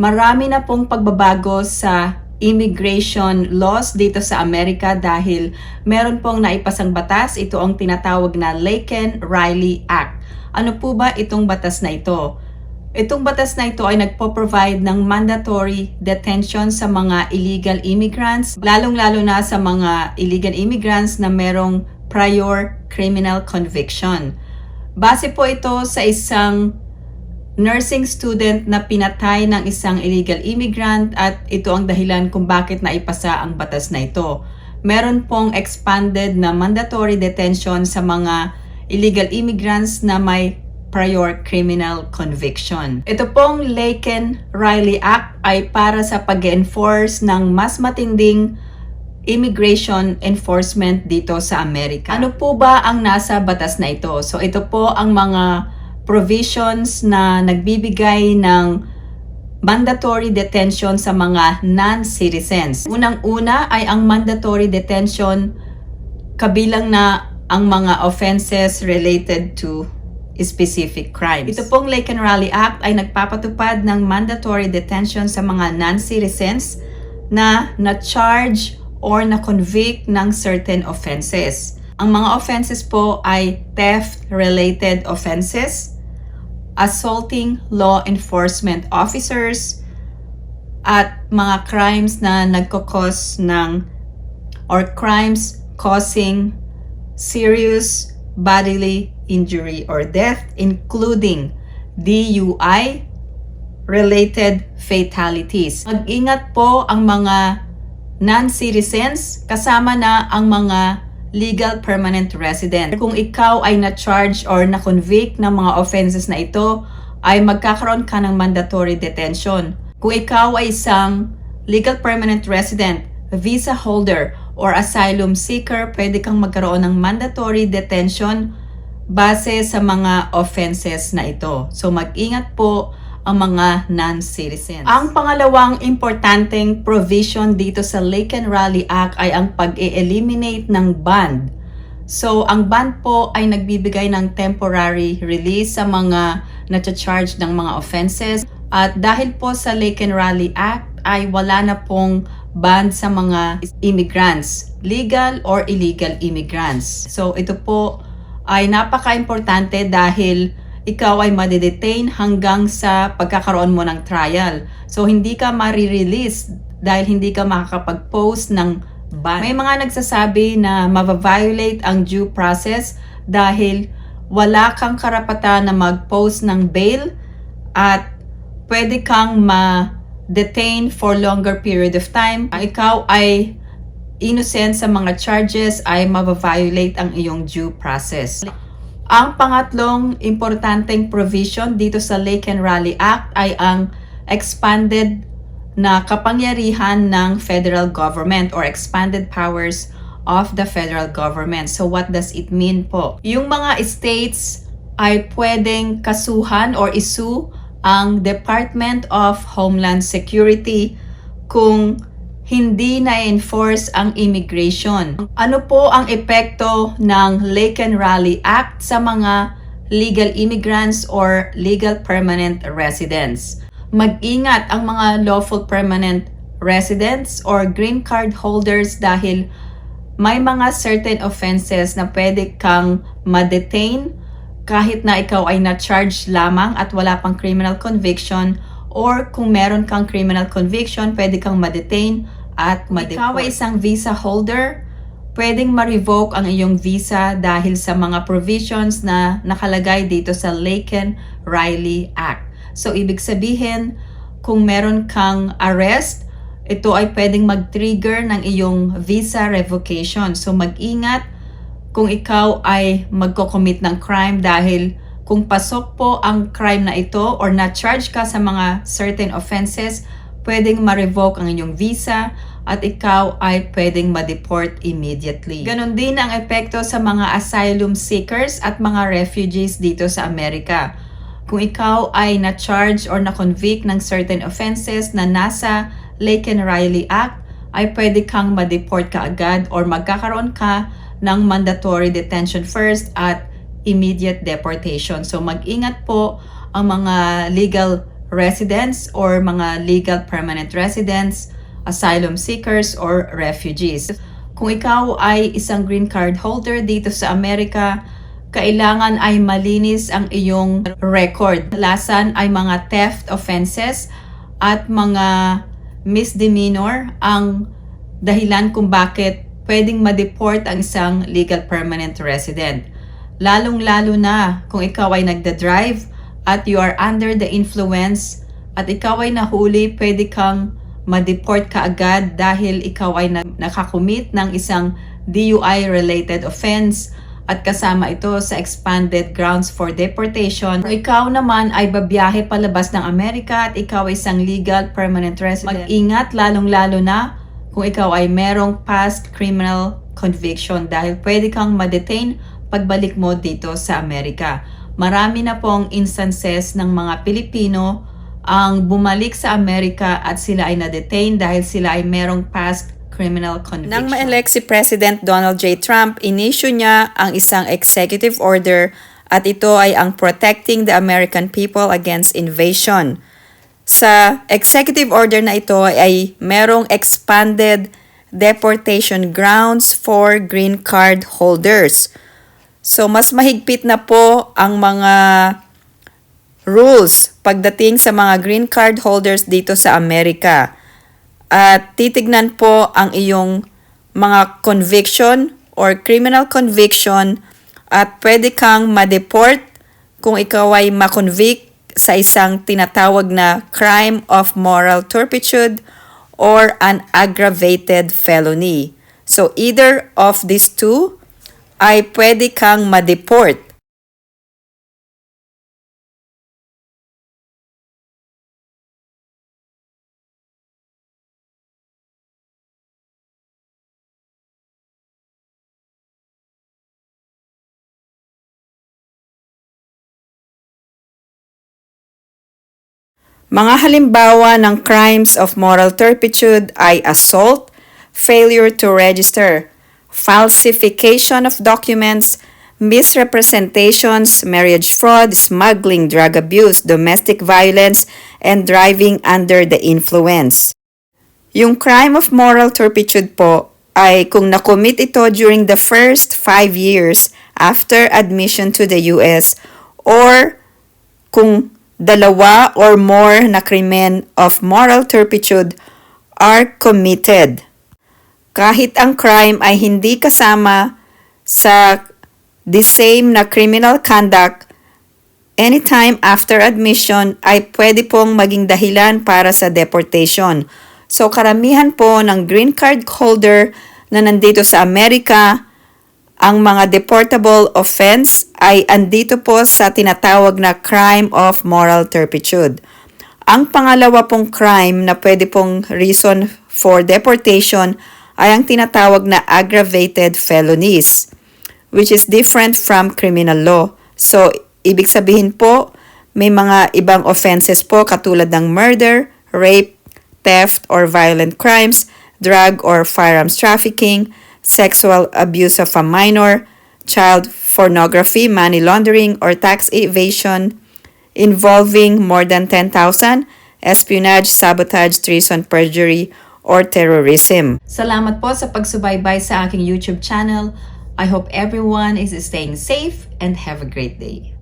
marami na pong pagbabago sa immigration laws dito sa Amerika dahil meron pong naipasang batas. Ito ang tinatawag na Laken-Riley Act. Ano po ba itong batas na ito? Itong batas na ito ay nagpo-provide ng mandatory detention sa mga illegal immigrants, lalong-lalo na sa mga illegal immigrants na merong prior criminal conviction. Base po ito sa isang nursing student na pinatay ng isang illegal immigrant at ito ang dahilan kung bakit naipasa ang batas na ito. Meron pong expanded na mandatory detention sa mga illegal immigrants na may prior criminal conviction. Ito pong Laken-Riley Act ay para sa pag-enforce ng mas matinding immigration enforcement dito sa Amerika. Ano po ba ang nasa batas na ito? So ito po ang mga provisions na nagbibigay ng mandatory detention sa mga non-citizens. Unang-una ay ang mandatory detention kabilang na ang mga offenses related to specific crimes. Ito pong Laken-Riley Act ay nagpapatupad ng mandatory detention sa mga non-citizens na na-charge or na-convict ng certain offenses. Ang mga offenses po ay theft-related offenses, assaulting law enforcement officers, at mga crimes na nagkakos ng or crimes causing serious bodily injury or death, including DUI related fatalities. Mag-ingat po ang mga non-citizens kasama na ang mga legal permanent resident. Kung ikaw ay na-charge or na-convict ng mga offenses na ito, ay magkakaroon ka ng mandatory detention. Kung ikaw ay isang legal permanent resident, visa holder, or asylum seeker, pwede kang magkaroon ng mandatory detention base sa mga offenses na ito. So mag-ingat po ang mga non-citizens. Ang pangalawang importanteng provision dito sa Laken-Riley Act ay ang pag-eliminate ng bond. So ang bond po ay nagbibigay ng temporary release sa mga na-charge ng mga offenses. At dahil po sa Laken-Riley Act ay wala na pong bond sa mga immigrants, legal or illegal immigrants. So ito po ay napaka-importante dahil ikaw ay madidetain hanggang sa pagkakaroon mo ng trial. So, hindi ka marirelease dahil hindi ka makakapag-post ng bond. May mga nagsasabi na mabaviolate ang due process dahil wala kang karapatan na mag-post ng bail at pwede kang ma-detain for longer period of time. Ikaw ay innocent sa mga charges ay mabaviolate ang iyong due process. Ang pangatlong importanteng provision dito sa Laken-Riley Act ay ang expanded na kapangyarihan ng federal government or expanded powers of the federal government. So what does it mean po? Yung mga states ay pwedeng kasuhan or isue ang Department of Homeland Security kung hindi na-enforce ang immigration. Ano po ang epekto ng Laken-Riley Act sa mga legal immigrants or legal permanent residents? Mag-ingat ang mga lawful permanent residents or green card holders dahil may mga certain offenses na pwede kang ma-detain kahit na ikaw ay na-charge lamang at wala pang criminal conviction, or kung meron kang criminal conviction, pwede kang ma-detain at ma-deport. Ikaw ay isang visa holder, pwedeng ma-revoke ang iyong visa dahil sa mga provisions na nakalagay dito sa Laken-Riley Act. So, ibig sabihin, kung meron kang arrest, ito ay pwedeng mag-trigger ng iyong visa revocation. So, mag-ingat kung ikaw ay magko-commit ng crime dahil kung pasok po ang crime na ito or na-charge ka sa mga certain offenses, pwedeng ma-revoke ang inyong visa at ikaw ay pwedeng ma-deport immediately. Ganon din ang epekto sa mga asylum seekers at mga refugees dito sa Amerika. Kung ikaw ay na-charge or na-convict ng certain offenses na nasa Laken-Riley Act, ay pwede kang ma-deport kaagad or magkakaroon ka ng mandatory detention first at immediate deportation. So mag-ingat po ang mga legal residents or mga legal permanent residents, asylum seekers, or refugees. Kung ikaw ay isang green card holder dito sa Amerika, kailangan ay malinis ang iyong record. Kadalasan ay mga theft offenses at mga misdemeanor ang dahilan kung bakit pwedeng ma-deport ang isang legal permanent resident. Lalong-lalo na kung ikaw ay nagda-drive at you are under the influence at ikaw ay nahuli, pwede kang ma-deport kaagad dahil ikaw ay nakakumit ng isang DUI-related offense at kasama ito sa expanded grounds for deportation. Kung ikaw naman ay babiyahe palabas ng Amerika at ikaw ay isang legal permanent resident, mag-ingat lalong-lalo na kung ikaw ay merong past criminal conviction dahil pwede kang ma-detain pagbalik mo dito sa Amerika. Marami na pong instances ng mga Pilipino ang bumalik sa Amerika at sila ay na-detain dahil sila ay merong past criminal conviction. Nang ma-elect si President Donald J. Trump, inisyu niya ang isang executive order at ito ay ang Protecting the American People Against Invasion. Sa executive order na ito ay merong expanded deportation grounds for green card holders. So mas mahigpit na po ang mga rules pagdating sa mga green card holders dito sa Amerika. At titignan po ang iyong mga conviction or criminal conviction at pwede kang ma-deport kung ikaw ay ma-convict sa isang tinatawag na crime of moral turpitude or an aggravated felony. So either of these two ay pwede kang ma-deport. Mga halimbawa ng crimes of moral turpitude ay assault, failure to register, falsification of documents, misrepresentations, marriage fraud, smuggling, drug abuse, domestic violence, and driving under the influence. Yung crime of moral turpitude po ay kung nakomit ito during the first 5 years after admission to the US or kung dalawa or more na krimen of moral turpitude are committed. Kahit ang crime ay hindi kasama sa the same na criminal conduct, anytime after admission ay pwede pong maging dahilan para sa deportation. So karamihan po ng green card holder na nandito sa Amerika, ang mga deportable offense ay andito po sa tinatawag na crime of moral turpitude. Ang pangalawa pong crime na pwede pong reason for deportation ay ang tinatawag na aggravated felonies, which is different from criminal law. So, ibig sabihin po, may mga ibang offenses po katulad ng murder, rape, theft or violent crimes, drug or firearms trafficking, sexual abuse of a minor, child pornography, money laundering, or tax evasion involving more than 10,000, espionage, sabotage, treason, perjury, or terrorism. Salamat po sa pagsubaybay sa aking YouTube channel. I hope everyone is staying safe and have a great day.